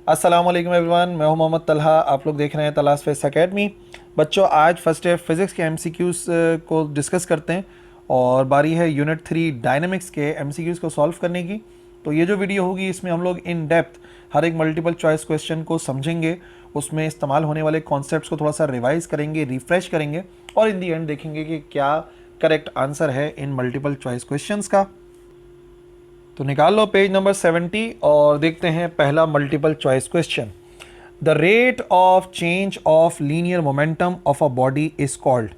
अस्सलाम वालेकुम एवरीवन, मैं हूं मोहम्मद तलहा। आप लोग देख रहे हैं तलाश फेस एकेडमी। बच्चों, आज फर्स्ट ईयर फिज़िक्स के एमसीक्यूज़ को डिस्कस करते हैं और बारी है यूनिट 3 डायनेमिक्स के एमसीक्यूज़ को सॉल्व करने की। तो ये जो वीडियो होगी इसमें हम लोग इन डेप्थ हर एक मल्टीपल चॉइस क्वेश्चन को समझेंगे, उसमें इस्तेमाल होने वाले कॉन्सेप्ट्स को थोड़ा सा रिवाइज करेंगे, रिफ्रेश करेंगे और इन दी एंड देखेंगे कि क्या करेक्ट आंसर है इन मल्टीपल चॉइस क्वेश्चंस का। तो निकाल लो पेज नंबर 70 और देखते हैं पहला multiple choice question. The rate of change of linear momentum of a body is called.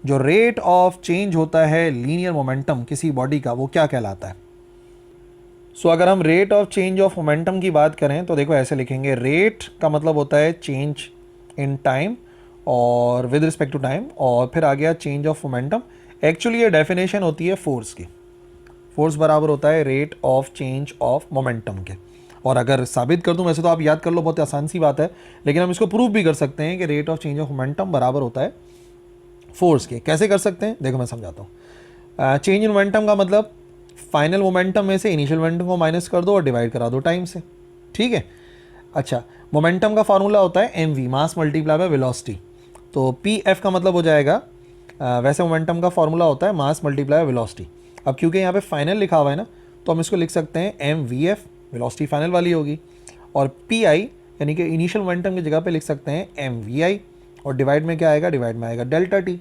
जो रेट ऑफ चेंज होता है लीनियर मोमेंटम किसी बॉडी का, वो क्या कहलाता है? अगर हम rate of change of momentum की बात करें तो देखो ऐसे लिखेंगे। रेट का मतलब होता है चेंज इन टाइम और विद रिस्पेक्ट टू टाइम, और फिर आ गया चेंज ऑफ मोमेंटम। एक्चुअली ये डेफिनेशन होती है फोर्स की। फोर्स बराबर होता है rate of change of momentum के। और अगर साबित कर दूं, वैसे तो आप याद कर लो, बहुत आसान सी बात है, लेकिन हम इसको प्रूव भी कर सकते हैं कि rate of change of momentum बराबर होता है फोर्स के। कैसे कर सकते हैं देखो मैं समझाता हूँ। चेंज इन मोमेंटम का मतलब फाइनल मोमेंटम में से इनिशियल मोमेंटम को माइनस कर दो और डिवाइड करा दो टाइम से। ठीक है। अच्छा, मोमेंटम का फार्मूला होता है M V, mass multiply by velocity. तो पी एफ का मतलब हो जाएगा, वैसे मोमेंटम का फार्मूला होता है मास मल्टीप्लाई वेलोसिटी। अब क्योंकि यहाँ पे फाइनल लिखा हुआ है ना, तो हम इसको लिख सकते हैं M V F, velocity final वाली होगी, और पी आई यानी कि इनिशियल मोमेंटम की जगह पे लिख सकते हैं एम वी आई, और डिवाइड में क्या आएगा, डिवाइड में आएगा डेल्टा टी।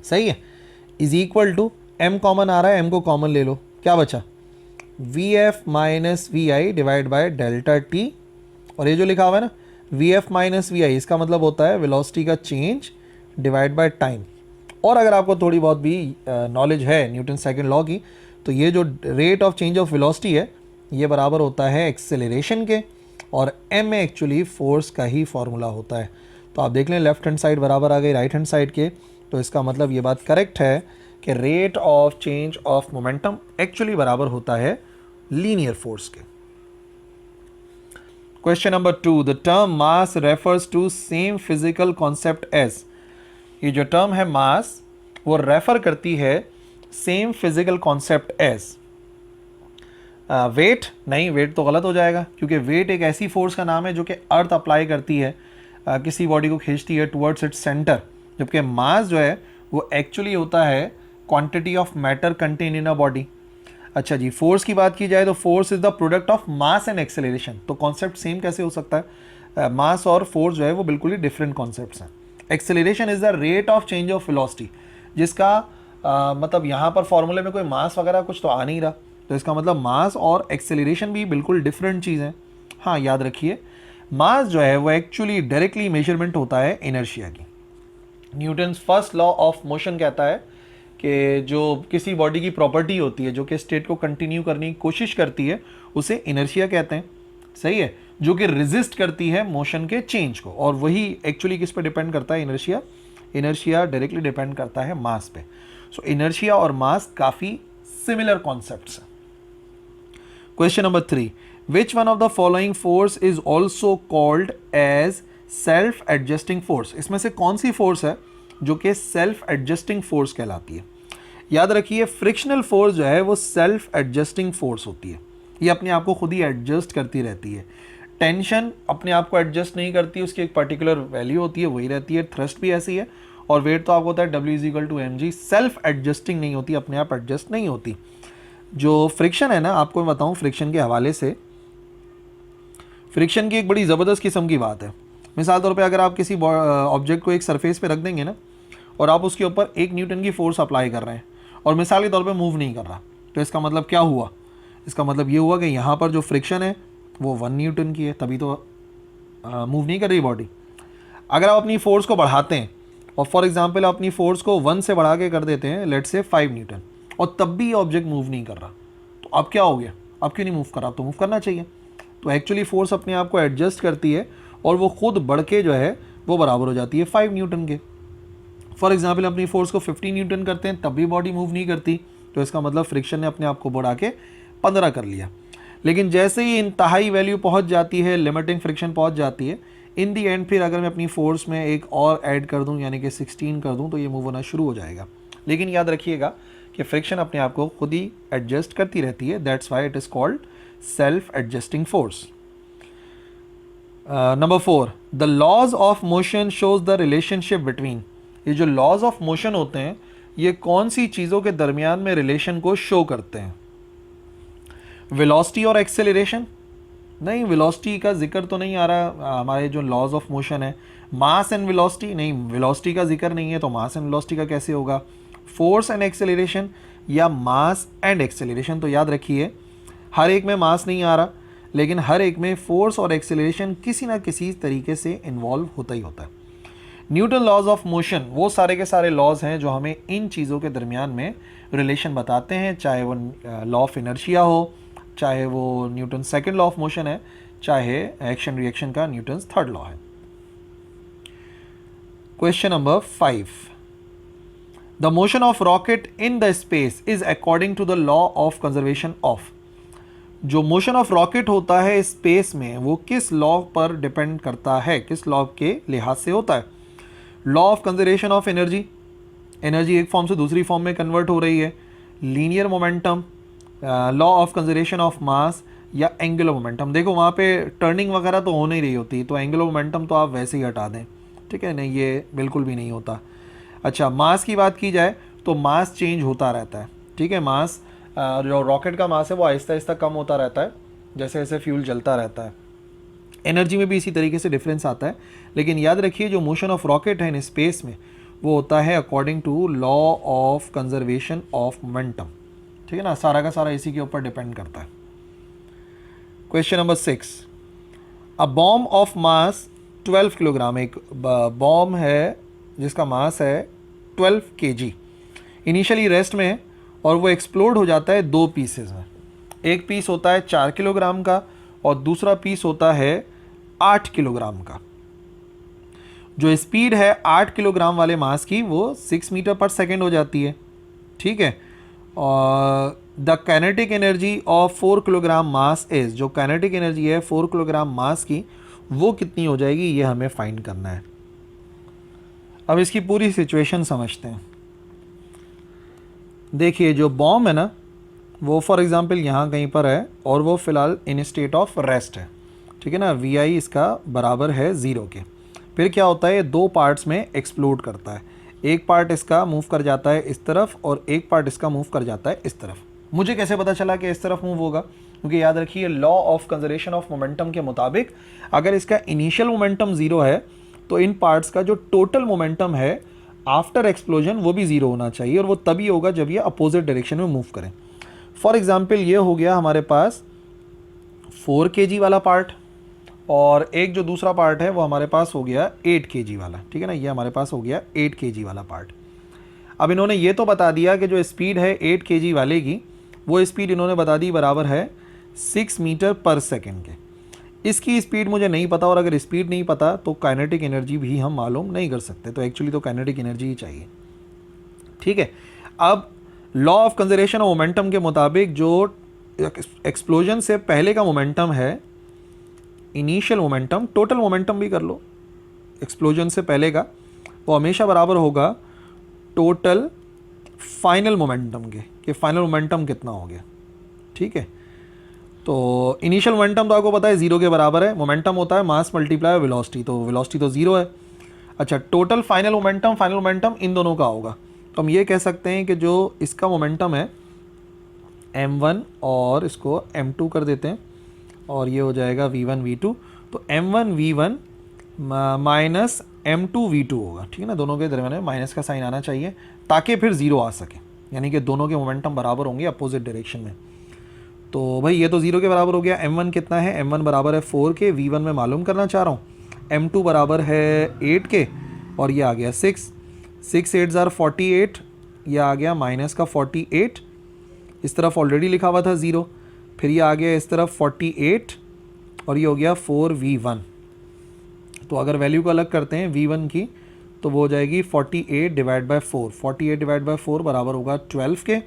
सही है। Is equal to M common आ रहा है, एम को कॉमन ले लो, क्या बचा, V F minus V I divide by delta T. और ये जो लिखा हुआ है ना V F minus V I, इसका मतलब होता है वेलोसिटी का चेंज डिवाइड बाय टाइम। और अगर आपको थोड़ी बहुत भी नॉलेज है न्यूटन सेकंड लॉ की, तो ये जो rate of change of velocity है ये बराबर होता है एक्सेलरेशन के, और एम में एक्चुअली फोर्स का ही फॉर्मूला होता है। तो आप देख लें लेफ्ट हैंड साइड बराबर आ गई राइट हैंड साइड के, तो इसका मतलब ये बात करेक्ट है कि rate of change of momentum actually बराबर होता है लीनियर फोर्स के। Question number 2, the term mass refers to same physical concept as. ये जो टर्म है मास, वो रेफर करती है same physical concept as. Wait नहीं, वेट तो गलत हो जाएगा, क्योंकि वेट एक ऐसी फोर्स का नाम है जो कि अर्थ अप्लाई करती है, किसी बॉडी को खींचती है टुवर्ड्स इट्स सेंटर, जबकि मास जो है वो एक्चुअली होता है quantity of matter contain in a body. अच्छा जी, फोर्स की बात की जाए तो force is the product of mass and acceleration. तो कॉन्सेप्ट सेम कैसे हो सकता है? मास और फोर्स जो है वो बिल्कुल ही डिफरेंट कॉन्सेप्ट्स हैं। Acceleration is the rate of change of velocity, जिसका मतलब यहाँ पर फॉर्मूले में कोई मास वगैरह कुछ तो आ नहीं रहा, तो इसका मतलब मास और एक्सेलरेशन भी बिल्कुल डिफरेंट चीज़ है। हाँ, याद रखिए, मास जो है वो एक्चुअली डायरेक्टली मेजरमेंट होता है इनर्शिया की। Newton's first law of motion कहता है कि जो किसी बॉडी की प्रॉपर्टी होती है जो कि स्टेट को कंटिन्यू करने की कोशिश करती है, उसे इनर्शिया कहते हैं। सही है। जो कि रेजिस्ट करती है मोशन के चेंज को, और वही एक्चुअली किस पे डिपेंड करता है, इनर्शिया। इनर्शिया डायरेक्टली डिपेंड करता है मास पे। सो इनर्शिया और मास काफ़ी सिमिलर कॉन्सेप्ट्स हैं। Question number 3, which one of the following force is also called as self adjusting force. इसमें से कौन सी फोर्स है जो कि सेल्फ एडजस्टिंग फोर्स कहलाती है? याद रखिए, फ्रिक्शनल फोर्स जो है वो सेल्फ एडजस्टिंग फोर्स होती है, ये अपने आप को खुद ही एडजस्ट करती रहती है। टेंशन अपने आप को एडजस्ट नहीं करती, उसकी एक पर्टिकुलर वैल्यू होती है, वही रहती है। थ्रस्ट भी ऐसी है, और वेट तो आपको होता है W is equal to mg। Self adjusting नहीं होती, अपने आप एडजस्ट नहीं होती। जो फ्रिक्शन है ना, आपको मैं बताऊं फ्रिक्शन के हवाले से, फ्रिक्शन की एक बड़ी ज़बरदस्त किस्म की बात है। मिसाल तौर पे अगर आप किसी ऑब्जेक्ट को एक सरफेस पे रख देंगे ना, और आप उसके ऊपर 1 न्यूटन की फोर्स अप्लाई कर रहे हैं, और मिसाल के तौर पे मूव नहीं कर रहा, तो इसका मतलब क्या हुआ? इसका मतलब ये हुआ कि यहाँ पर जो फ्रिक्शन है वो 1 न्यूटन की है, तभी तो मूव नहीं कर रही बॉडी। अगर आप अपनी फोर्स को बढ़ाते हैं, और फॉर एग्जांपल आप अपनी फोर्स को 1 से बढ़ा के कर देते हैं, लेट से 5 न्यूटन, और तब भी ऑब्जेक्ट मूव नहीं कर रहा, तो अब क्या हो गया? अब क्यों नहीं मूव कर रहा? तो मूव करना चाहिए। तो एक्चुअली फोर्स अपने आप को एडजस्ट करती है, और वो खुद बढ़ के जो है वो बराबर हो जाती है 5 न्यूटन के। फॉर एग्जाम्पल अपनी फोर्स को 50 न्यूटन करते हैं, तब भी बॉडी मूव नहीं करती, तो इसका मतलब फ्रिक्शन ने अपने आप को बढ़ा के 15 कर लिया। लेकिन जैसे ही इंतहाई वैल्यू पहुंच जाती है, लिमिटिंग फ्रिक्शन पहुंच जाती है, इन दी एंड फिर अगर मैं अपनी फोर्स में एक और ऐड कर दूं, यानी कि 16 कर दूं, तो ये मूव होना शुरू हो जाएगा। लेकिन याद रखिएगा कि फ्रिक्शन अपने आप को खुद ही एडजस्ट करती रहती है, that's why it is called self adjusting force. Number 4, the laws of motion shows the relationship between. ये जो लॉज ऑफ मोशन होते हैं ये कौन सी चीज़ों के दरमियान में रिलेशन को शो करते हैं? वेलोसिटी और एक्सेलरेशन? नहीं, वेलोसिटी का जिक्र तो नहीं आ रहा हमारे जो लॉज ऑफ मोशन है। Mass and velocity? नहीं, वेलोसिटी का जिक्र नहीं है तो मास एंड वेलोसिटी का कैसे होगा? फोर्स एंड एक्सेलरेशन या मास एंड एक्सेलरेशन? तो याद रखिए हर एक में मास नहीं आ रहा, लेकिन हर एक में फोर्स और एक्सेलरेशन किसी ना किसी तरीके से इन्वॉल्व होता ही होता है। न्यूटन लॉज ऑफ मोशन वो सारे के सारे लॉज हैं जो हमें इन चीज़ों के दरमियान में रिलेशन बताते हैं, चाहे वो लॉ ऑफ इनर्शिया हो, चाहे वो Newton second law of motion है, चाहे एक्शन रिएक्शन का न्यूटन थर्ड लॉ है। Question number 5, the motion of rocket in the space is according to the law of conservation of. जो मोशन ऑफ रॉकेट होता है स्पेस में वो किस लॉ पर डिपेंड करता है, किस लॉ के लिहाज से होता है? Law of conservation of energy, energy एक फॉर्म से दूसरी फॉर्म में कन्वर्ट हो रही है, linear momentum, law of conservation of mass या एंगुलर मोमेंटम। देखो वहाँ पे टर्निंग वगैरह तो हो नहीं रही होती, तो एंगुलर मोमेंटम तो आप वैसे ही हटा दें, ठीक है, नहीं ये बिल्कुल भी नहीं होता। अच्छा, मास की बात की जाए तो मास चेंज होता रहता है, ठीक है, मास जो रॉकेट का मास है वो आहिस्ता आहिस्ता कम होता रहता है जैसे जैसे फ्यूल जलता रहता है। एनर्जी में भी इसी तरीके से डिफरेंस आता है, लेकिन याद रखिए जो मोशन ऑफ रॉकेट है इन स्पेस में वो होता है according to law of conservation of momentum, ठीक है ना, सारा का सारा इसी के ऊपर डिपेंड करता है। Question number 6, a bomb of mass 12 kilogram, एक बॉम्ब है जिसका मास है 12 kg, इनिशियली रेस्ट में और वो एक्सप्लोड हो जाता है दो पीसेस में। एक पीस होता है 4 किलोग्राम का और दूसरा पीस होता है 8 किलोग्राम का। जो स्पीड है 8 किलोग्राम वाले मास की वो 6 मीटर पर सेकेंड हो जाती है, ठीक है। और the kinetic energy of 4 kilogram mass is, जो काइनेटिक एनर्जी है 4 किलोग्राम मास की वो कितनी हो जाएगी, ये हमें फाइंड करना है। अब इसकी पूरी सिचुएशन समझते हैं। देखिए जो बॉम्ब है ना वो फॉर एग्जांपल यहाँ कहीं पर है और वो फ़िलहाल इन स्टेट ऑफ रेस्ट है, ठीक है ना, वी आई इसका बराबर है 0 के। फिर क्या होता है, ये दो पार्ट्स में एक्सप्लोड करता है, एक पार्ट इसका मूव कर जाता है इस तरफ और एक पार्ट इसका मूव कर जाता है इस तरफ। मुझे कैसे पता चला कि इस तरफ मूव होगा, क्योंकि याद रखिए law of conservation of momentum के मुताबिक अगर इसका इनिशियल मोमेंटम 0 है तो इन पार्ट्स का जो टोटल मोमेंटम है आफ्टर एक्सप्लोजन वो भी 0 होना चाहिए, और वो तभी होगा जब ये अपोजिट डायरेक्शन में मूव करें। फॉर एग्जाम्पल ये हो गया हमारे पास 4 kg वाला पार्ट और एक जो दूसरा पार्ट है वो हमारे पास हो गया 8 kg वाला, ठीक है ना, ये हमारे पास हो गया 8 kg वाला पार्ट। अब इन्होंने ये तो बता दिया कि जो स्पीड है 8 kg वाले की वो स्पीड इन्होंने बता दी बराबर है 6 मीटर पर सेकेंड के। इसकी स्पीड मुझे नहीं पता, और अगर स्पीड नहीं पता तो काइनेटिक एनर्जी भी हम मालूम नहीं कर सकते, तो एक्चुअली तो काइनेटिक एनर्जी ही चाहिए, ठीक है। अब law of conservation of momentum के मुताबिक जो एक्सप्लोजन से पहले का मोमेंटम है, इनिशियल मोमेंटम, टोटल मोमेंटम भी कर लो एक्सप्लोजन से पहले का, वो हमेशा बराबर होगा टोटल फाइनल मोमेंटम के, कि फाइनल मोमेंटम कितना हो गया, ठीक है। तो इनिशियल मोमेंटम तो आपको पता है 0 के बराबर है, मोमेंटम होता है मास मल्टीप्लाई वेलोसिटी, तो वेलोसिटी तो 0 है। अच्छा, टोटल फाइनल मोमेंटम इन दोनों का होगा, तो हम ये कह सकते हैं कि जो इसका मोमेंटम है m1 और इसको m2 कर देते हैं और ये हो जाएगा v1 v2, तो m1 v1 minus m2 v2 होगा, ठीक है ना, दोनों के दरमियान में माइनस का साइन आना चाहिए ताकि फिर 0 आ सके, यानी कि दोनों के मोमेंटम बराबर होंगे अपोजिट डायरेक्शन में। तो भाई ये तो 0 के बराबर हो गया। m1 कितना है, m1 बराबर है 4 के, v1 में मालूम करना चाह रहा हूँ, m2 बराबर है 8 के और ये आ गया 6 8 आर 48, ये आ गया माइनस का 48, इस तरफ ऑलरेडी लिखा हुआ था 0, फिर ये आ गया इस तरफ 48 और ये हो गया 4v1। तो अगर वैल्यू को अलग करते हैं v1 की तो वो हो जाएगी 48 डिवाइड बाय 4, 48 डिवाइड बाय 4 बराबर होगा 12 के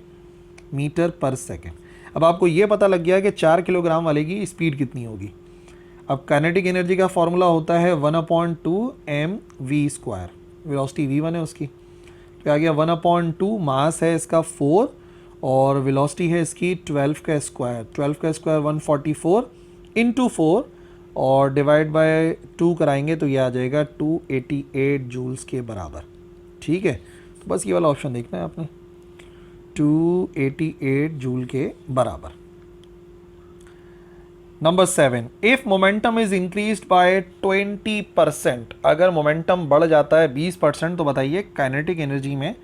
मीटर पर सेकेंड। अब आपको ये पता लग गया कि 4 किलोग्राम वाले की स्पीड कितनी होगी। अब काइनेटिक एनर्जी का फॉर्मूला होता है 1/2 mv², वेलोसिटी v1 है उसकी, तो आ गया 1/2, मास है इसका 4 और वेलोसिटी है इसकी 12 का स्क्वायर, 12 का स्क्वायर 144 इंटू 4 और डिवाइड बाय 2 कराएंगे तो ये आ जाएगा 288 जूल्स के बराबर। ठीक है, तो बस ये वाला ऑप्शन देखना है आपने, 288 जूल के बराबर। Number 7, if momentum is increased by 20%, अगर मोमेंटम बढ़ जाता है 20% तो बताइए काइनेटिक एनर्जी में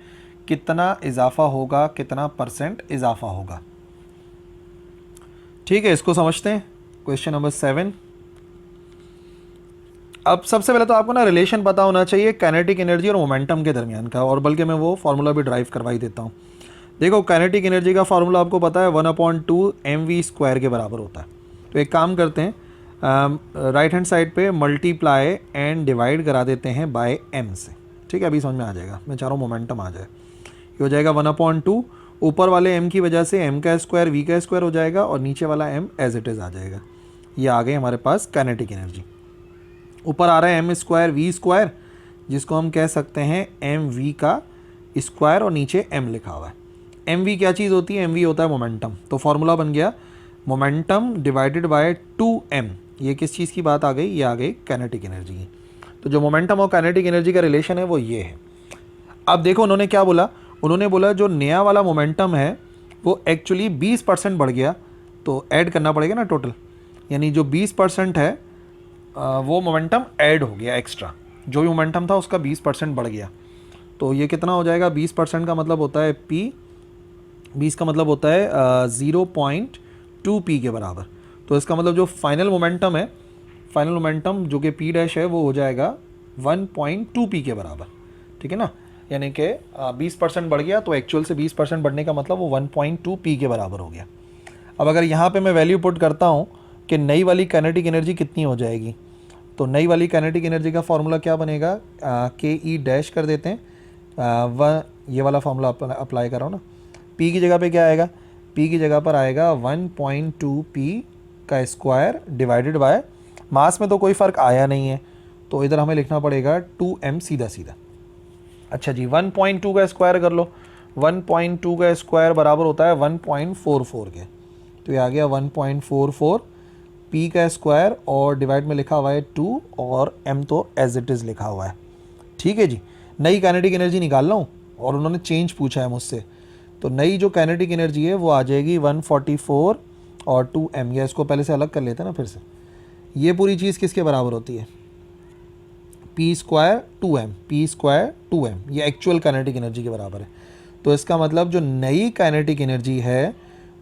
कितना इजाफा होगा, कितना परसेंट इजाफा होगा। ठीक है, इसको समझते हैं। Question number 7। अब सबसे पहले तो आपको ना रिलेशन पता होना चाहिए काइनेटिक एनर्जी और मोमेंटम के दरमियान का, और बल्कि मैं वो फार्मूला भी ड्राइव करवा ही देता हूँ। देखो काइनेटिक एनर्जी का फार्मूला आपको पता है 1/2 mv² के बराबर होता है। तो एक काम करते हैं, राइट हैंड साइड पे मल्टीप्लाई एंड डिवाइड करा देते हैं बाय m से। ठीक है, अभी समझ में आ जाएगा, मैं चाह रहा हूँ मोमेंटम आ जाए। ये हो जाएगा 1/2, ऊपर वाले m की वजह से m का स्क्वायर v का स्क्वायर हो जाएगा और नीचे वाला m एज इट इज़ आ जाएगा। ये आ गई हमारे पास काइनेटिक एनर्जी। ऊपर आ रहा है m² v², जिसको हम कह सकते हैं mv का स्क्वायर, और नीचे m लिखा हुआ है। mv क्या चीज़ होती है? mv होता है मोमेंटम। तो फॉर्मूला बन गया मोमेंटम डिवाइडेड बाय 2m। ये किस चीज़ की बात आ गई? ये आ गई काइनेटिक एनर्जी की। तो जो मोमेंटम और काइनेटिक एनर्जी का रिलेशन है वो ये है। अब देखो उन्होंने क्या बोला, उन्होंने बोला जो नया वाला मोमेंटम है वो एक्चुअली 20% बढ़ गया, तो ऐड करना पड़ेगा ना टोटल, यानी जो 20% है वो मोमेंटम ऐड हो गया एक्स्ट्रा। जो भी मोमेंटम था उसका 20% बढ़ गया। तो ये कितना हो जाएगा? 20% का मतलब होता है p, 20 का मतलब होता है 0.2p के बराबर। तो इसका मतलब जो फाइनल मोमेंटम है, फाइनल मोमेंटम जो कि p डैश है वो हो जाएगा 1.2p के बराबर। ठीक है ना, यानी कि 20% बढ़ गया, तो एक्चुअल से 20% बढ़ने का मतलब वो 1.2p के बराबर हो गया। अब अगर यहाँ पे मैं वैल्यू पुट करता हूँ कि नई वाली काइनेटिक एनर्जी कितनी हो जाएगी, तो नई वाली काइनेटिक एनर्जी का फॉर्मूला क्या बनेगा? के ई डैश कर देते हैं, ये वाला फॉर्मूला अप्लाई कर रहा हूँ ना। p की जगह पे क्या आएगा? p की जगह पर आएगा 1.2p का स्क्वायर डिवाइडेड बाय, मास में तो कोई फ़र्क आया नहीं है, तो इधर हमें लिखना पड़ेगा 2m सीधा सीधा। अच्छा जी, 1.2 का स्क्वायर कर लो, 1.2 का स्क्वायर बराबर होता है 1.44 के। तो ये आ गया 1.44 p का स्क्वायर, और डिवाइड में लिखा हुआ है 2, और m तो एज इट इज़ लिखा हुआ है। ठीक है जी, नई काइनेटिक एनर्जी निकाल रहा हूँ और उन्होंने चेंज पूछा है मुझसे। तो नई जो काइनेटिक एनर्जी है वो आ जाएगी 144 और 2m। या इसको पहले से अलग कर लेते हैं ना फिर से। ये पूरी चीज़ किसके बराबर होती है? p² 2m, p² 2m, ये एक्चुअल काइनेटिक एनर्जी के बराबर है। तो इसका मतलब जो नई काइनेटिक एनर्जी है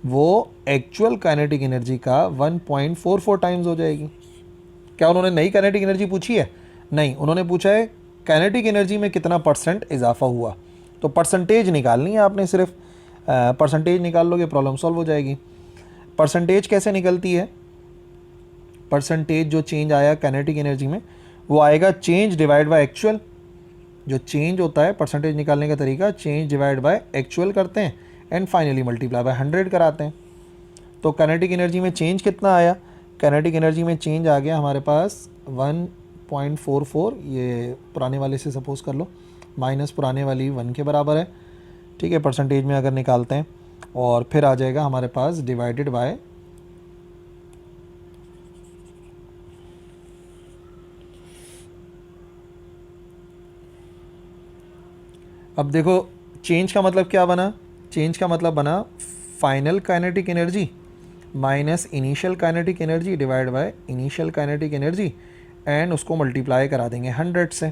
वो एक्चुअल काइनेटिक एनर्जी का 1.44 टाइम्स हो जाएगी। क्या उन्होंने नई काइनेटिक एनर्जी पूछी है? नहीं, उन्होंने पूछा है काइनेटिक एनर्जी में कितना परसेंट इजाफा हुआ। तो परसेंटेज निकालनी है आपने, सिर्फ परसेंटेज निकाल लोगे प्रॉब्लम सॉल्व हो जाएगी। परसेंटेज कैसे निकलती है? परसेंटेज जो चेंज आया काइनेटिक एनर्जी में वो आएगा चेंज डिवाइड बाय एक्चुअल। जो चेंज होता है परसेंटेज निकालने का तरीका, चेंज डिवाइड बाय एक्चुअल करते हैं एंड फाइनली मल्टीप्लाई बाय 100 कराते हैं। तो काइनेटिक एनर्जी में चेंज कितना आया? काइनेटिक एनर्जी में चेंज आ गया हमारे पास 1.44, ये पुराने वाले से सपोज कर लो, माइनस पुराने वाली 1 के बराबर है। ठीक है, परसेंटेज में अगर निकालते हैं, और फिर आ जाएगा हमारे पास डिवाइडेड बाय, अब देखो चेंज का मतलब क्या बना? चेंज का मतलब बना final kinetic energy minus initial kinetic energy divide by initial kinetic energy, and उसको मल्टीप्लाई करा देंगे 100 से।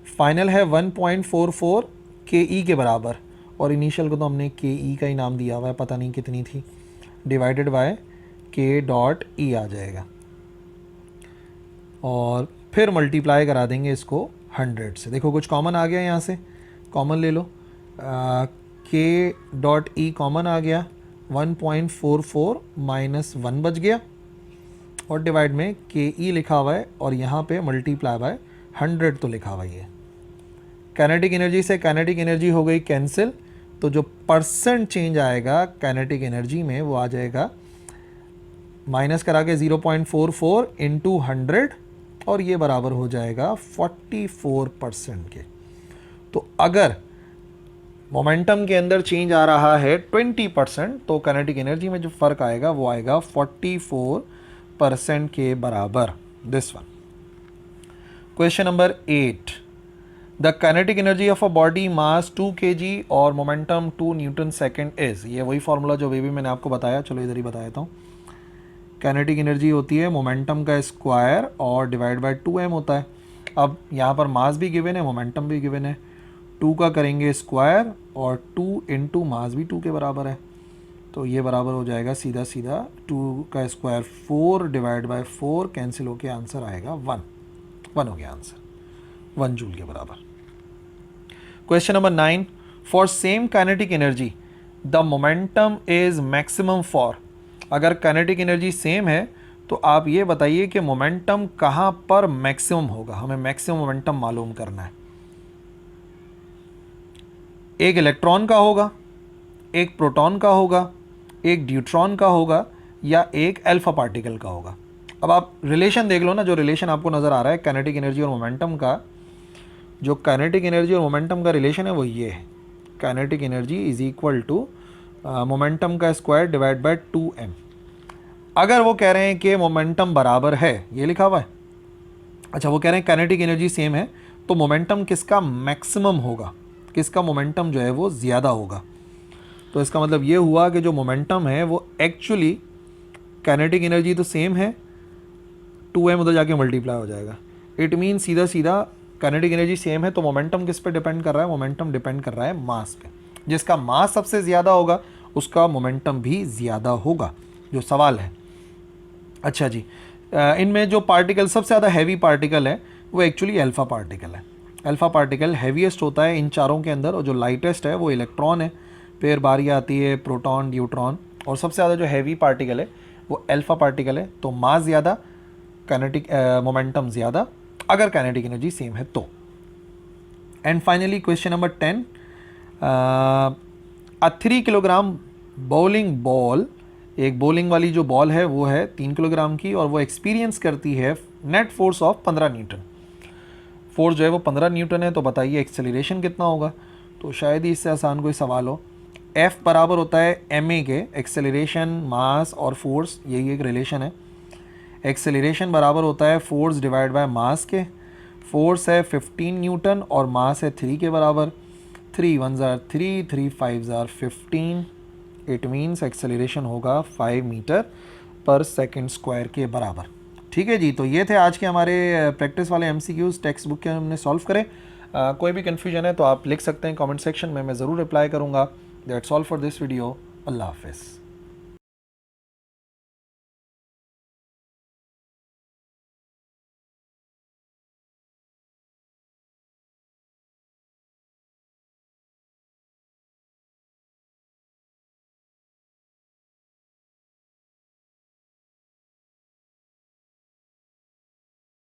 फाइनल है 1.44 के ई के बराबर, और इनिशियल को तो हमने के ई का ही नाम दिया हुआ है, पता नहीं कितनी थी, डिवाइडेड बाय के डॉट ई आ जाएगा, और फिर मल्टीप्लाई करा देंगे इसको 100 से। देखो कुछ कॉमन आ गया, यहाँ से कॉमन ले लो, के डॉट ई कॉमन आ गया, 1.44 माइनस 1 बच गया, और डिवाइड में के ई लिखा हुआ है, और यहाँ पे मल्टीप्लाई बाय 100 तो लिखा हुआ है। काइनेटिक एनर्जी से काइनेटिक एनर्जी हो गई कैंसिल, तो जो परसेंट चेंज आएगा काइनेटिक एनर्जी में वो आ जाएगा माइनस करा के 0.44 इंटू 100, और ये बराबर हो जाएगा 44% के। तो अगर मोमेंटम के अंदर चेंज आ रहा है 20%, तो काइनेटिक एनर्जी में जो फ़र्क आएगा वो आएगा 44 1% के बराबर। This one. Question number 8, the kinetic energy of a body mass 2 kg और मोमेंटम 2 न्यूटन सेकेंड इज। ये वही फॉर्मूला जो भी मैंने आपको बताया, चलो इधर ही बता देता हूँ। काइनेटिक एनर्जी होती है मोमेंटम का स्क्वायर और डिवाइड बाय 2m होता है। अब यहाँ पर मास भी गिवन है, मोमेंटम भी गिवन है। 2 का करेंगे स्क्वायर और 2 इंटू मास भी 2 के बराबर है, तो ये बराबर हो जाएगा सीधा सीधा 2 का स्क्वायर 4 डिवाइड बाय 4 कैंसिल होके आंसर आएगा 1 हो गया आंसर, 1 जूल के बराबर। Question number 9, for same kinetic energy the momentum is maximum for. अगर काइनेटिक एनर्जी सेम है तो आप ये बताइए कि मोमेंटम कहाँ पर मैक्सिमम होगा। हमें मैक्सिमम मोमेंटम मालूम करना है। एक इलेक्ट्रॉन का होगा, एक प्रोटॉन का होगा, एक ड्यूट्रॉन का होगा, या एक अल्फा पार्टिकल का होगा। अब आप रिलेशन देख लो ना, जो रिलेशन आपको नज़र आ रहा है काइनेटिक एनर्जी और मोमेंटम का, जो काइनेटिक एनर्जी और मोमेंटम का रिलेशन है वो ये है, kinetic energy is equal to momentum का स्क्वायर डिवाइड बाय 2m। अगर वो कह रहे हैं कि मोमेंटम बराबर है, ये लिखा हुआ है, अच्छा वो कह रहे हैं काइनेटिक एनर्जी सेम है, तो मोमेंटम किसका मैक्सिमम होगा, किसका मोमेंटम जो है वो ज़्यादा होगा। तो इसका मतलब ये हुआ कि जो मोमेंटम है वो एक्चुअली, काइनेटिक एनर्जी तो सेम है, 2m उधर जाके मल्टीप्लाई हो जाएगा। इट मीन सीधा सीधा काइनेटिक एनर्जी सेम है तो मोमेंटम किस पे डिपेंड कर रहा है, मोमेंटम डिपेंड कर रहा है मास पे। जिसका मास सबसे ज़्यादा होगा उसका मोमेंटम भी ज़्यादा होगा, जो सवाल है। अच्छा जी, इनमें जो पार्टिकल सबसे ज़्यादा हैवी पार्टिकल है वो एक्चुअली अल्फ़ा पार्टिकल है। अल्फ़ा पार्टिकल हैवीएस्ट होता है इन चारों के अंदर, और जो लाइटेस्ट है वो इलेक्ट्रॉन है, फिर बारी आती है प्रोटॉन, न्यूट्रॉन, और सबसे ज़्यादा जो हैवी पार्टिकल है वो अल्फ़ा पार्टिकल है। तो मास ज़्यादा, काइनेटिक मोमेंटम ज़्यादा, अगर काइनेटिक एनर्जी सेम है तो। And finally question number 10, a 3 kilogram bowling ball, एक बॉलिंग वाली जो बॉल है वो है 3 किलोग्राम की, और वो एक्सपीरियंस करती है net force of 15 Newton. Force जो है वो 15 न्यूटन है, तो बताइए एक्सेलरेशन कितना होगा। तो शायद ही इससे आसान कोई सवाल हो। F बराबर होता है ma के, एक्सेलरेशन, मास और फोर्स, यही एक रिलेशन है। एक्सेलरेशन बराबर होता है फोर्स डिवाइड बाय मास के। फोर्स है 15 न्यूटन और मास है 3 के बराबर। 3 1 ज़ार 3, 3 5 ज़ार 15। इट मीन्स एक्सेलरेशन होगा 5 मीटर पर सेकेंड स्क्वायर के बराबर। ठीक है जी, तो ये थे आज के हमारे प्रैक्टिस वाले MCQs, टेक्स्ट बुक के हमने सॉल्व करे। कोई भी कन्फ्यूजन है तो आप लिख सकते हैं कमेंट सेक्शन में, मैं ज़रूर रिप्लाई करूँगा। That's all for this video. अल्लाह हाफिज़।